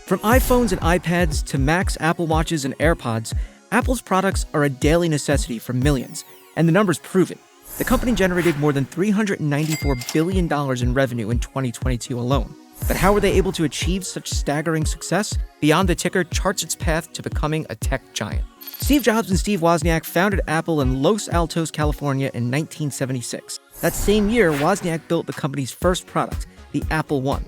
From iPhones and iPads to Macs, Apple Watches, and AirPods, Apple's products are a daily necessity for millions, and the numbers prove it. The company generated more than $394 billion in revenue in 2022 alone. But how were they able to achieve such staggering success? Beyond the Ticker charts its path to becoming a tech giant. Steve Jobs and Steve Wozniak founded Apple in Los Altos, California in 1976. That same year, Wozniak built the company's first product, the Apple I.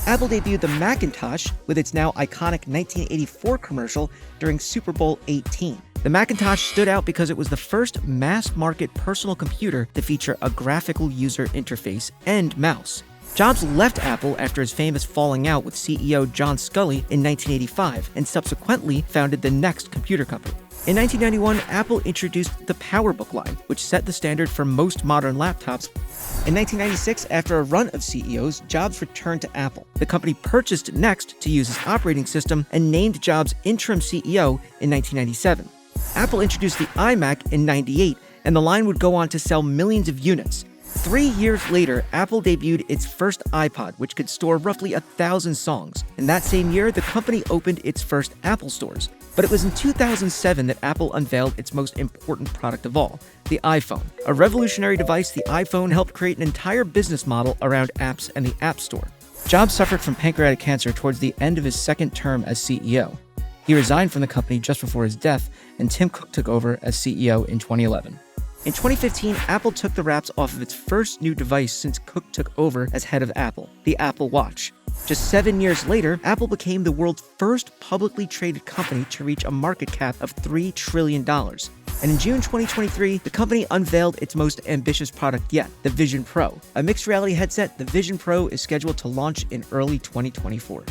Apple debuted the Macintosh with its now iconic 1984 commercial during Super Bowl XVIII. The Macintosh stood out because it was the first mass-market personal computer to feature a graphical user interface and mouse. Jobs left Apple after his famous falling out with CEO John Sculley in 1985 and subsequently founded the next computer company. In 1991, Apple introduced the PowerBook line, which set the standard for most modern laptops. In 1996, after a run of CEOs, Jobs returned to Apple. The company purchased Next to use as operating system and named Jobs interim CEO in 1997. Apple introduced the iMac in 1998, and the line would go on to sell millions of units. 3 years later, Apple debuted its first iPod, which could store roughly 1,000 songs. In that same year, the company opened its first Apple stores. But it was in 2007 that Apple unveiled its most important product of all, the iPhone. A revolutionary device, the iPhone helped create an entire business model around apps and the App Store. Jobs suffered from pancreatic cancer towards the end of his second term as CEO. He resigned from the company just before his death, and Tim Cook took over as CEO in 2011. In 2015, Apple took the wraps off of its first new device since Cook took over as head of Apple, the Apple Watch. Just 7 years later, Apple became the world's first publicly traded company to reach a market cap of $3 trillion. And in June 2023, the company unveiled its most ambitious product yet, the Vision Pro. A mixed reality headset, the Vision Pro is scheduled to launch in early 2024.